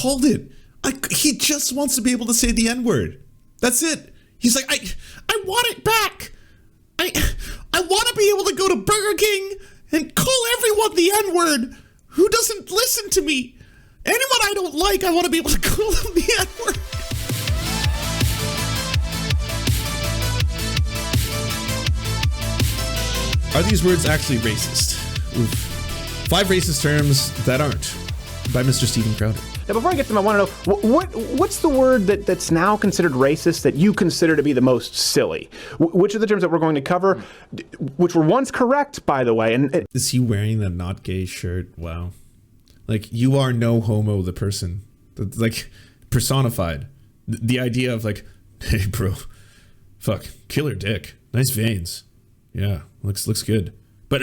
called it. He just wants to be able to say the N-word. That's it. He's like, I want it back. I want to be able to go to Burger King and call everyone the N-word who doesn't listen to me. Anyone I don't like, I want to be able to call them the N-word. Are these words actually racist? Oof. 5 racist terms that aren't, by Mr. Stephen Crowder. Now, before I get to them, I want to know, what's the word that's now considered racist that you consider to be the most silly? Which are the terms that we're going to cover, which were once correct, by the way? And is he wearing the not gay shirt? Wow. Like, you are no homo, the person. Like, personified. The idea of like, hey, bro, fuck, killer dick. Nice veins. Yeah, looks good. But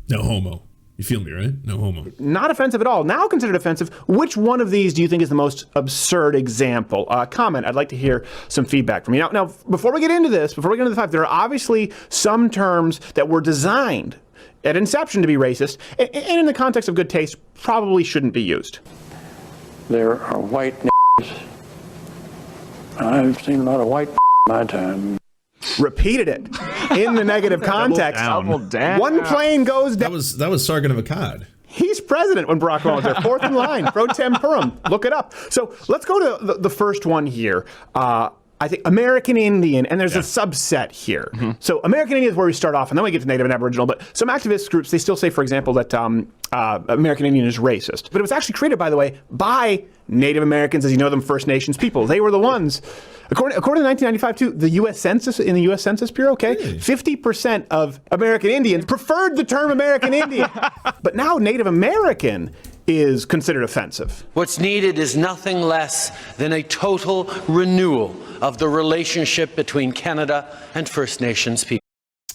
no homo. You feel me, right? No homo. Not offensive at all. Now considered offensive. Which one of these do you think is the most absurd example? Comment. I'd like to hear some feedback from you. Now, before we get into this, before we get into the 5, there are obviously some terms that were designed at inception to be racist, and in the context of good taste, probably shouldn't be used. There are white I've seen a lot of white in my time. Repeated it in the negative context. Double down. One plane goes down. That was Sargon of Akkad. He's president when Barack Obama was there. 4th in line, pro temporum. Look it up. So let's go to the first one here. I think American Indian, and there's a subset here. Mm-hmm. So American Indian is where we start off, and then we get to Native and Aboriginal. But some activist groups, they still say, for example, that American Indian is racist. But it was actually created, by the way, by Native Americans, as you know them, First Nations people. They were the ones. According to 1995, too, the U.S. Census, in the U.S. Census Bureau, 50% of American Indians preferred the term American Indian. But now Native American is considered offensive. What's needed is nothing less than a total renewal of the relationship between Canada and First Nations people.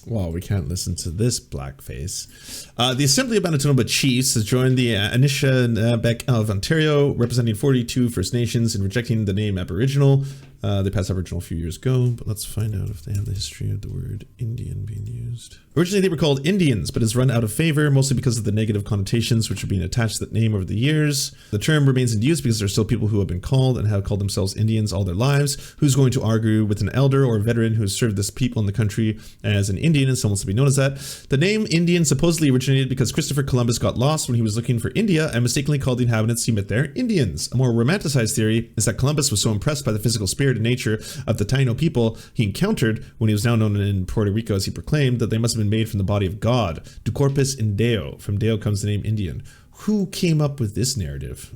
Well, we can't listen to this blackface. The Assembly of Manitoba Chiefs has joined the Anishinaabe of Ontario, representing 42 First Nations in rejecting the name Aboriginal. They passed Aboriginal a few years ago, but let's find out if they have the history of the word Indian being used. Originally, they were called Indians, but has run out of favor, mostly because of the negative connotations which are being attached to that name over the years. The term remains in use because there are still people who have been called and have called themselves Indians all their lives. Who's going to argue with an elder or a veteran who has served this people in the country as an Indian and someone wants to be known as that? The name Indian supposedly originated because Christopher Columbus got lost when he was looking for India and mistakenly called the inhabitants he met there Indians. A more romanticized theory is that Columbus was so impressed by the physical spirit and nature of the Taino people he encountered when he was now known in Puerto Rico, as he proclaimed, that they must have been made from the body of God. Du corpus in Deo. From Deo comes the name Indian. Who came up with this narrative?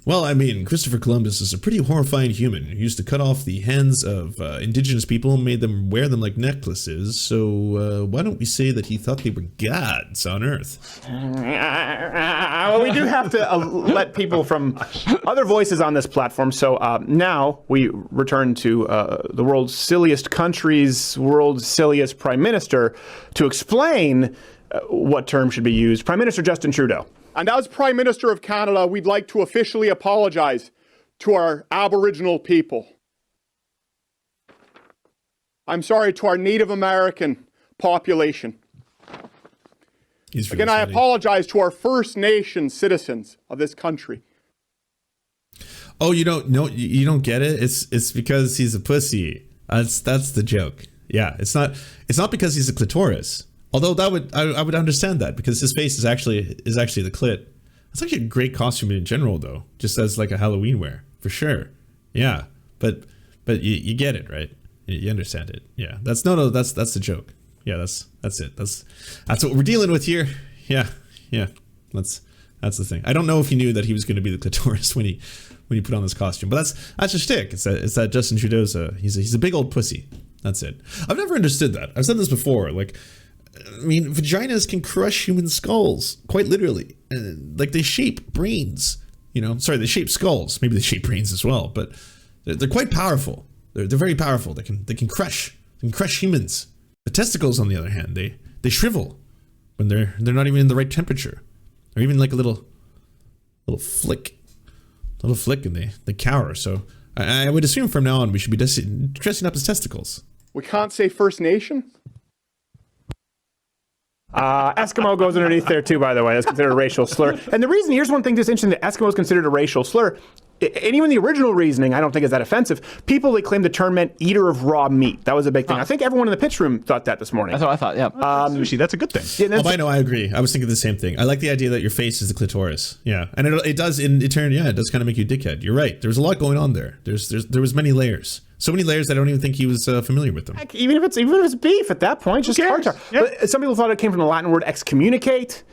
Well, I mean, Christopher Columbus is a pretty horrifying human. He used to cut off the hands of indigenous people and made them wear them like necklaces. So why don't we say that he thought they were gods on Earth? Well, we do have to let people from other voices on this platform. So now we return to the world's silliest country's world's silliest prime minister to explain what term should be used. Prime Minister Justin Trudeau. And as Prime Minister of Canada, we'd like to officially apologize to our Aboriginal people. I'm sorry, to our Native American population. Again, I apologize to our First Nation citizens of this country. Oh, you don't get it? It's because he's a pussy. That's the joke. Yeah, it's not because he's a clitoris. Although I would understand that, because his face is actually the clit. It's actually a great costume in general, though, just as like a Halloween wear, for sure. Yeah, but you get it, right? You understand it. Yeah, that's the joke. Yeah, that's it. That's what we're dealing with here. Yeah. That's the thing. I don't know if he knew that he was going to be the clitoris when he put on this costume, but that's a shtick. It's that Justin Trudeau's he's a big old pussy. That's it. I've never understood that. I've said this before. Like, I mean, vaginas can crush human skulls, quite literally. Like, they shape brains. Sorry, they shape skulls. Maybe they shape brains as well, but they're quite powerful. They're very powerful. They can crush humans. The testicles, on the other hand, they shrivel when they're not even in the right temperature, or even like a little flick, and they cower. So I would assume from now on we should be dressing up as testicles. We can't say First Nation? Eskimo goes underneath there too, by the way. That's considered a racial slur. And the reason, here's one thing that's interesting, that Eskimo is considered a racial slur. And even the original reasoning, I don't think is that offensive. People, they claim the term meant eater of raw meat. That was a big thing. I think everyone in the pitch room thought that this morning. That's what I thought, yeah. Sushi, that's a good thing. Yeah, I know, I agree. I was thinking the same thing. I like the idea that your face is the clitoris. Yeah, and it does in turn. Yeah, it does kind of make you a dickhead. You're right. There's a lot going on there. There was many layers. So many layers that I don't even think he was familiar with them. Heck, even if it's beef at that point, just tartar. Yeah. But some people thought it came from the Latin word excommunicate,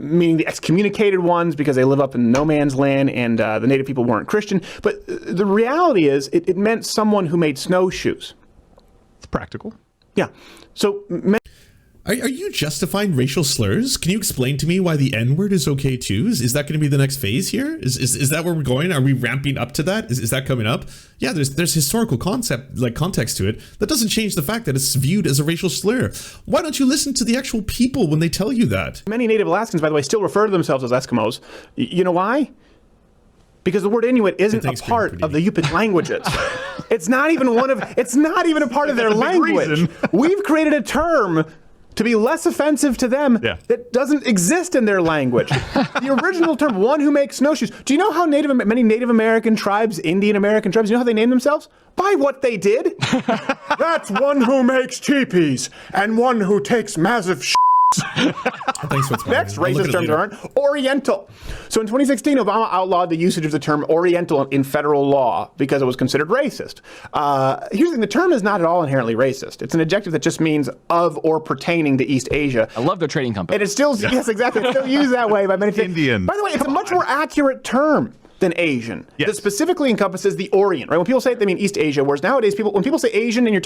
meaning the excommunicated ones because they live up in no man's land and the native people weren't Christian. But the reality is it meant someone who made snowshoes. It's practical. Yeah. So Are you justifying racial slurs? Can you explain to me why the N-word is okay too? Is that going to be the next phase here? Is that where we're going? Are we ramping up to that? Is that coming up? Yeah, there's historical context to it. That doesn't change the fact that it's viewed as a racial slur. Why don't you listen to the actual people when they tell you that? many Native Alaskans, by the way, still refer to themselves as Eskimos. You know why? Because the word Inuit isn't a part of the Yupik languages. It's not even a part of their language. We've created a term to be less offensive to them that doesn't exist in their language. The original term, one who makes snowshoes. Do you know how many Native American tribes, Indian American tribes, you know how they name themselves? By what they did. That's one who makes teepees and one who takes massive Next racist terms aren't oriental. So in 2016, Obama outlawed the usage of the term oriental in federal law because it was considered racist. Here's the thing, the term is not at all inherently racist. It's an adjective that just means of or pertaining to East Asia. I love their trading company. And it's still, yes, exactly, it's still used that way by many people. Indian. By the way, it's a much more accurate term than Asian. That specifically encompasses the Orient, right? When people say it, they mean East Asia, whereas nowadays, when people say Asian and you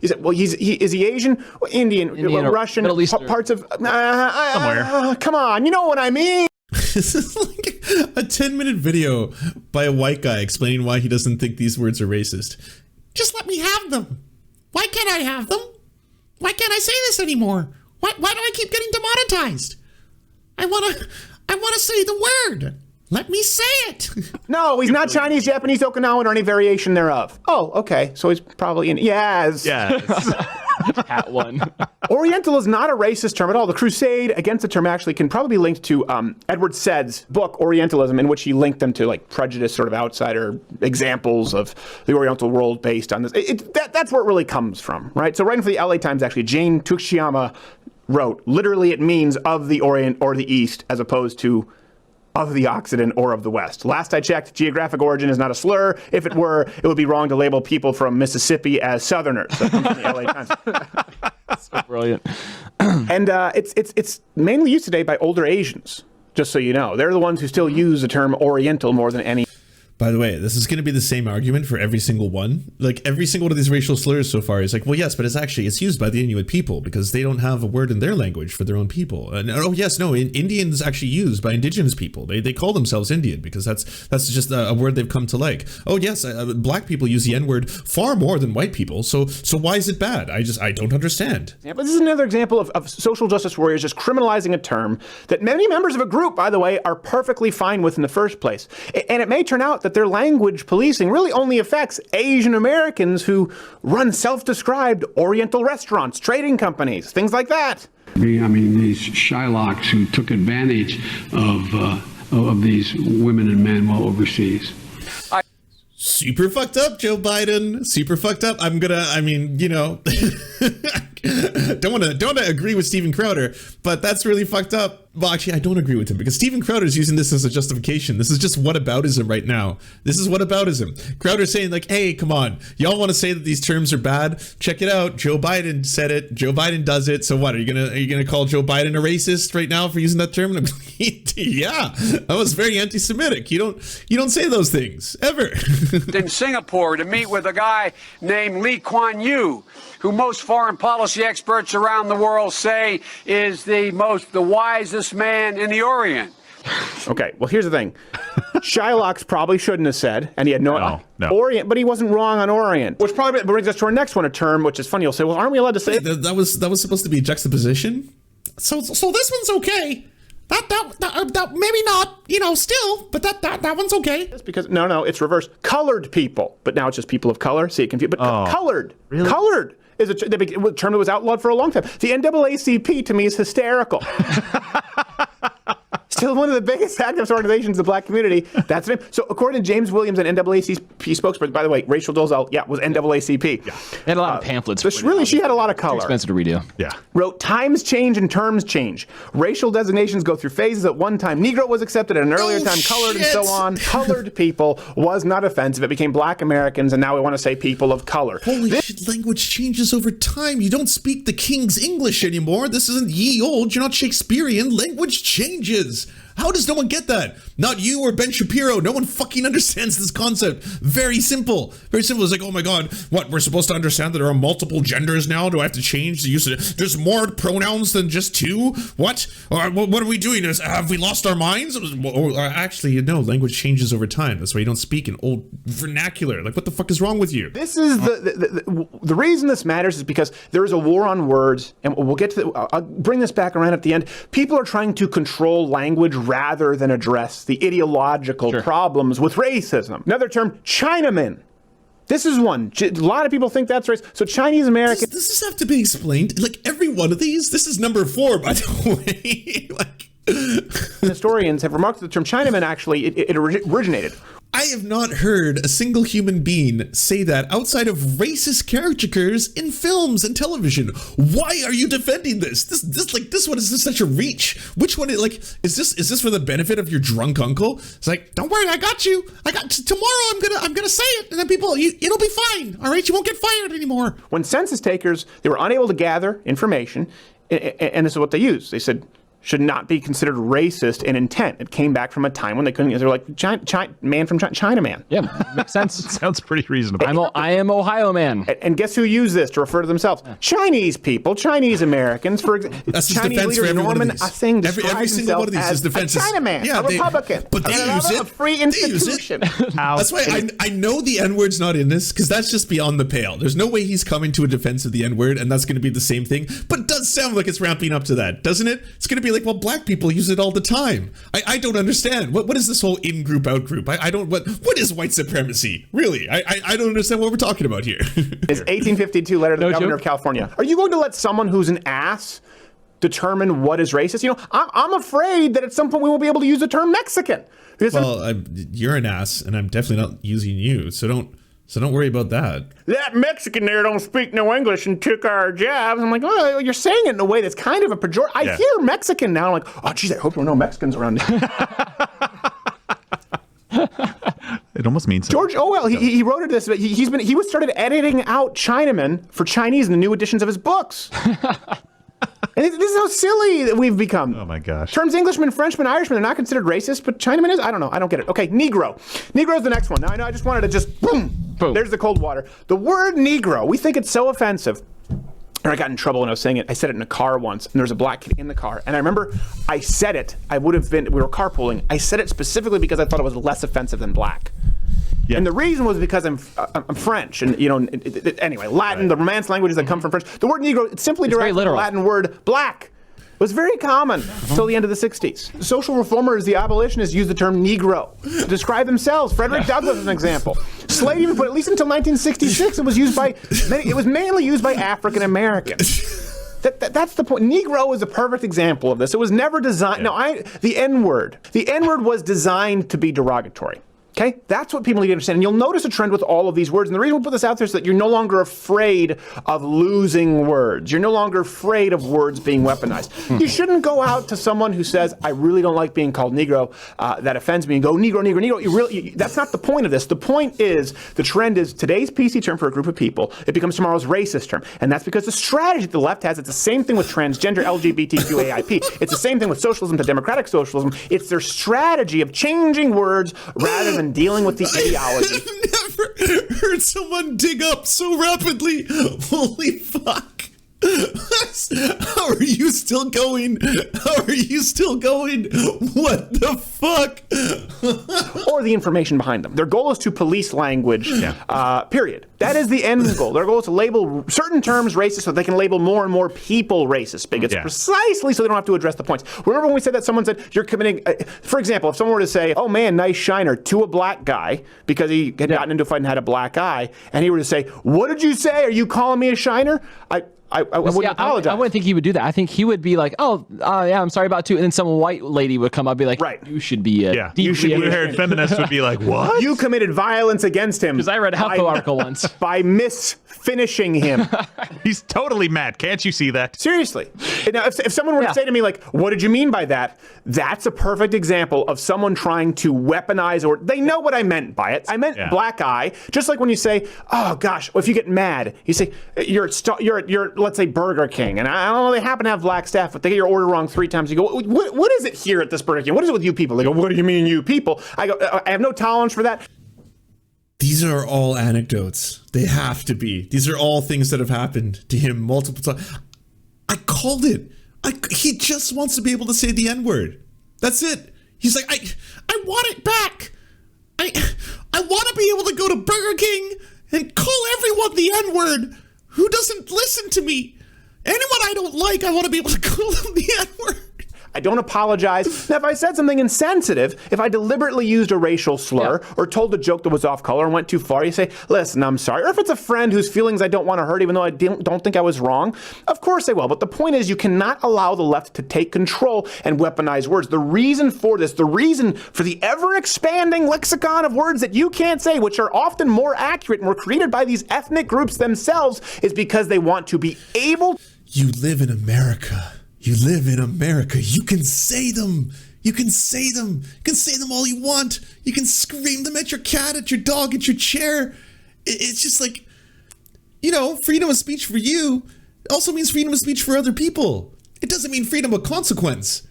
say, well, is he Asian? Well, Indian Russian, Middle Eastern. parts of, somewhere. Come on, you know what I mean? This is like a 10-minute video by a white guy explaining why he doesn't think these words are racist. Just let me have them. Why can't I have them? Why can't I say this anymore? Why do I keep getting demonetized? I wanna say the word. Let me say it. No, he's not Chinese, Japanese, Okinawan, or any variation thereof. Oh, okay. So he's probably in. Yes. Hat one. Oriental is not a racist term at all. The crusade against the term actually can probably be linked to Edward Said's book, Orientalism, in which he linked them to like prejudice, sort of outsider examples of the Oriental world based on this. That's where it really comes from, right? So writing for the LA Times, actually, Jane Tuchiyama wrote, literally it means of the Orient or the East as opposed to of the Occident or of the West. Last I checked, geographic origin is not a slur. If it were, it would be wrong to label people from Mississippi as Southerners. That comes from the LA Times. So brilliant. And it's mainly used today by older Asians, just so you know. They're the ones who still use the term Oriental more than any. By the way, this is going to be the same argument for every single one. Like every single one of these racial slurs so far is like, well, yes, but it's used by the Inuit people because they don't have a word in their language for their own people. And Indians actually used by indigenous people. They call themselves Indian because that's just a word they've come to like. Oh yes, black people use the N-word far more than white people. So why is it bad? I don't understand. Yeah, but this is another example of social justice warriors just criminalizing a term that many members of a group, by the way, are perfectly fine with in the first place. And it may turn out that their language policing really only affects Asian Americans who run self-described Oriental restaurants, trading companies, things like that. I mean, these Shylocks who took advantage of these women and men while overseas. Super fucked up, Joe Biden. Super fucked up. Don't want to agree with Steven Crowder, but that's really fucked up. Well, actually, I don't agree with him because Steven Crowder is using this as a justification. This is just whataboutism right now. This is whataboutism. Crowder's saying like, hey, come on. Y'all want to say that these terms are bad? Check it out. Joe Biden said it. Joe Biden does it. So what? Are you gonna call Joe Biden a racist right now for using that term? Yeah, that was very anti-Semitic. You don't say those things ever. In Singapore to meet with a guy named Lee Kuan Yew, who most foreign policy experts around the world say is the wisest man in the Orient. Okay, well, here's the thing. Shylocks probably shouldn't have said, and he had no. Orient, but he wasn't wrong on Orient. Which probably brings us to our next one, a term which is funny. You'll say, well, aren't we allowed to say it? That was supposed to be a juxtaposition. So this one's okay. That maybe not, still, but that one's okay. It's because no, it's reversed. Colored people, but now it's just people of color. See, it confused. But colored, really? Colored. is a term that was outlawed for a long time. The NAACP, to me, is hysterical. Still one of the biggest activist organizations in the black community. That's the name. So according to James Williams, an NAACP spokesperson, by the way, Rachel Dolezal, was NAACP. Yeah. They had a lot of pamphlets. So she had a lot of color. It's expensive to redo. Yeah. Wrote, times change and terms change. Racial designations go through phases. At one time, Negro was accepted. At an earlier time, colored and so on. Colored people was not offensive. It became black Americans, and now we want to say people of color. Holy shit, language changes over time. You don't speak the King's English anymore. This isn't ye old. You're not Shakespearean. Language changes. How does no one get that? Not you or Ben Shapiro. No one fucking understands this concept. Very simple. Very simple. It's like, oh my God, what? We're supposed to understand that there are multiple genders now? Do I have to change the use of it? There's more pronouns than just two? What? Or what are we doing? Have we lost our minds? Or actually, no, language changes over time. That's why you don't speak in old vernacular. Like, what the fuck is wrong with you? This is the reason this matters is because there is a war on words, and we'll get to I'll bring this back around at the end. People are trying to control language rather than address the ideological problems with racism. Another term, chinaman. This is one. A lot of people think that's race. So Chinese American. Does this have to be explained? Like every one of these? This is number 4, by the way. Historians have remarked that the term Chinaman actually it originated. I have not heard a single human being say that outside of racist caricatures in films and television. Why are you defending this? This one is such a reach. Which one? Is this for the benefit of your drunk uncle? It's like, don't worry, I got you. Tomorrow I'm gonna say it, and then it'll be fine. All right, you won't get fired anymore. When census takers, they were unable to gather information, and this is what they used. They said, should not be considered racist in intent. It came back from a time when they couldn't. They were like, man from Chinaman. Yeah, makes sense. Sounds pretty reasonable. I am Ohio man. And guess who used this to refer to themselves? Chinese people, Chinese Americans. For example, that's his Chinese defense leader for every Norman one of these. Asing describes Every single one of these himself is defense. as a Chinaman, a Republican, but they use it. A free institution. That's why I know the N-word's not in this, because that's just beyond the pale. There's no way he's coming to a defense of the N-word, and that's going to be the same thing. But it does sound like it's ramping up to that, doesn't it? It's going to be like, well, black people use it all the time. I don't understand. What is this whole in-group, out-group? I don't, what is white supremacy? Really? I don't understand what we're talking about here. It's 1852 letter to the governor of California. Are you going to let someone who's an ass determine what is racist? You know, I'm afraid that at some point we won't be able to use the term Mexican. Well, you're an ass, and I'm definitely not using you, so don't worry about that. That Mexican there don't speak no English and took our jobs. I'm like, oh, you're saying it in a way that's kind of a pejorative. I hear Mexican now. I'm like, oh, geez, I hope there are no Mexicans around. It almost means George Orwell. He wrote it this. He was started editing out Chinaman for Chinese in the new editions of his books. And this is how silly that we've become. Oh my gosh. Terms Englishman, Frenchman, Irishman, they're not considered racist, but Chinaman is? I don't know. I don't get it. Okay, Negro. Negro is the next one. Now, I know I just wanted to just boom. There's the cold water. The word Negro, we think it's so offensive. And I got in trouble when I was saying it. I said it in a car once, and there was a black kid in the car. And I remember I said it. We were carpooling. I said it specifically because I thought it was less offensive than black. Yeah. And the reason was because I'm French, and anyway, Latin, the Romance languages that come from French. The word Negro, it's simply derived from the Latin word black. It was very common until the end of the 60s. Social reformers, the abolitionists, used the term Negro to describe themselves. Frederick Douglass is an example. Slade even put, at least until 1966, it was mainly used by African Americans. That's the point. Negro is a perfect example of this. It was never designed. The N-word. The N-word was designed to be derogatory. Okay, that's what people need to understand. And you'll notice a trend with all of these words. And the reason we put this out there is that you're no longer afraid of losing words. You're no longer afraid of words being weaponized. You shouldn't go out to someone who says, I really don't like being called Negro, that offends me, and go, Negro, Negro, Negro. That's not the point of this. The point is, the trend is today's PC term for a group of people, it becomes tomorrow's racist term. And that's because the strategy the left has, it's the same thing with transgender, LGBTQAIP. It's the same thing with socialism to democratic socialism. It's their strategy of changing words rather than dealing with the ideology. I've never heard someone dig up so rapidly. Holy fuck. How are you still going? How are you still going? What the fuck? or the information behind them. Their goal is to police language, period. That is the end goal. Their goal is to label certain terms racist so they can label more and more people racist, bigots, precisely so they don't have to address the points. Remember when we said that someone said, you're committing, for example, if someone were to say, oh man, nice shiner, to a black guy, because he had gotten into a fight and had a black eye, and he were to say, what did you say? Are you calling me a shiner? I wouldn't apologize. I wouldn't think he would do that. I think he would be like, oh, yeah, I'm sorry about too. And then some white lady would come up and be like, you should be you should be haired feminists would be like, what? You committed violence against him. Because I read a Helco article once. By misfinishing him. He's totally mad. Can't you see that? Seriously. Now, if someone were to say to me, like, what did you mean by that? That's a perfect example of someone trying to weaponize, or they know what I meant by it. I meant black eye. Just like when you say, oh gosh, well, if you get mad, you say, you're let's say Burger King, and I don't know, they happen to have black staff, but they get your order wrong 3 times. You go, what is it here at this Burger King? What is it with you people? They go, what do you mean you people? I go, I have no tolerance for that. These are all anecdotes. They have to be. These are all things that have happened to him multiple times. I called it. He just wants to be able to say the N-word. That's it. He's like, I want it back. I want to be able to go to Burger King and call everyone the N-word who doesn't listen to me. Anyone I don't like, I want to be able to call them the N-word. I don't apologize. Now, if I said something insensitive, if I deliberately used a racial slur or told a joke that was off color and went too far, you say, listen, I'm sorry. Or if it's a friend whose feelings I don't want to hurt, even though I don't think I was wrong, of course I will. But the point is, you cannot allow the left to take control and weaponize words. The reason for this, the reason for the ever-expanding lexicon of words that you can't say, which are often more accurate and were created by these ethnic groups themselves, is because they want to be able... You live in America. You live in America. You can say them. You can say them. You can say them all you want. You can scream them at your cat, at your dog, at your chair. It's just like, you know, freedom of speech for you also means freedom of speech for other people. It doesn't mean freedom of consequence.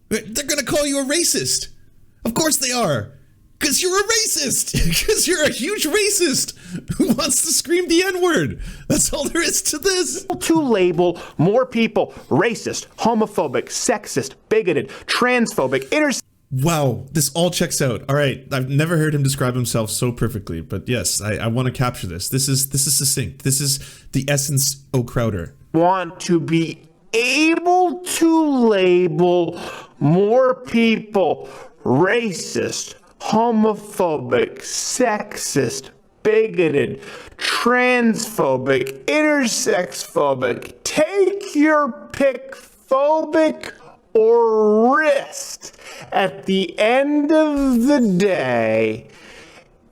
They're going to call you a racist. Of course they are. Because you're a racist. Because you're a huge racist who wants to scream the N-word. That's all there is to this. To label more people racist, homophobic, sexist, bigoted, transphobic, Wow, this all checks out. All right, I've never heard him describe himself so perfectly, but yes, I want to capture this. This is succinct. This is the essence O. Crowder. Want to be able to label more people racist, homophobic, sexist, bigoted, transphobic, intersexphobic, take your pick, phobic or wrist at the end of the day.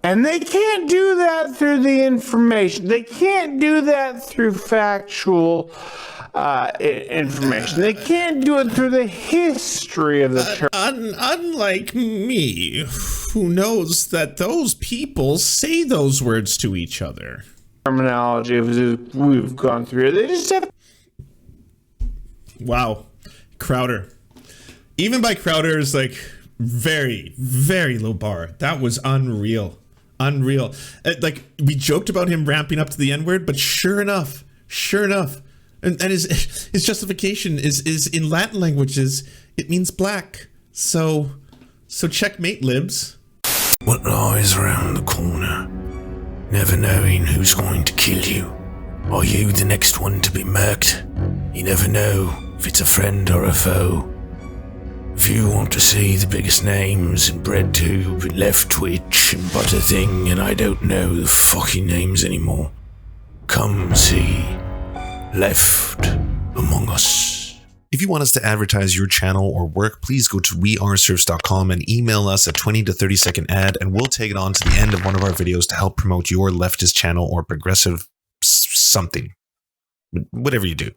And they can't do that through the information. They can't do that through factual information. They can't do it through the history of the term. Unlike me, who knows that those people say those words to each other. Terminology we've gone through. They just have... Wow. Crowder. Even by Crowder's like very, very low bar. That was unreal. Unreal. Like we joked about him ramping up to the N-word, but sure enough, and his justification is in Latin languages, it means black. So checkmate, libs. What lies around the corner? Never knowing who's going to kill you. Are you the next one to be murked? You never know if it's a friend or a foe. If you want to see the biggest names in BreadTube and Left Twitch and Butterthing and I don't know the fucking names anymore, come see Left Among Us. If you want us to advertise your channel or work, please go to weareserfs.com and email us a 20 to 30 second ad and we'll take it on to the end of one of our videos to help promote your leftist channel or progressive something. Whatever you do.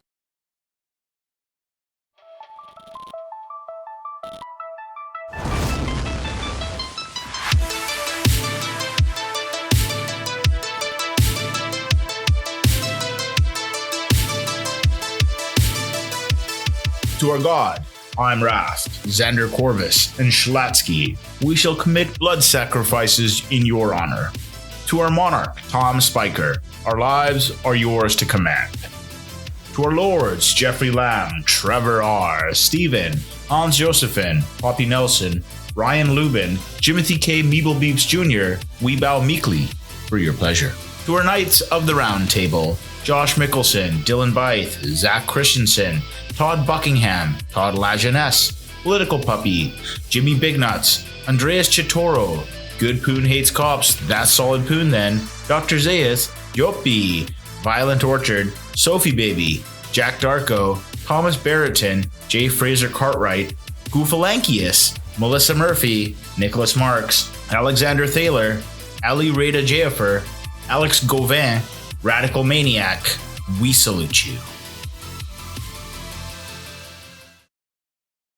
To our God, I'm Rast, Xander Corvus, and Schlatsky, we shall commit blood sacrifices in your honor. To our monarch, Tom Spiker, our lives are yours to command. To our lords, Jeffrey Lamb, Trevor R., Stephen, Hans Josephine, Poppy Nelson, Ryan Lubin, Jimothy K. Meeblebeeps Jr., we bow meekly for your pleasure. To our Knights of the Round Table, Josh Mickelson, Dylan Byth, Zach Christensen, Todd Buckingham, Todd Lajeunesse, Political Puppy, Jimmy Bignuts, Andreas Chitoro, Good Poon Hates Cops, That's Solid Poon Then, Dr. Zayas, Yoppie, Violent Orchard, Sophie Baby, Jack Darko, Thomas Barretton, J. Fraser Cartwright, Goofalankius, Melissa Murphy, Nicholas Marks, Alexander Thaler, Ali Rada Jafer, Alex Gauvin, Radical Maniac, we salute you.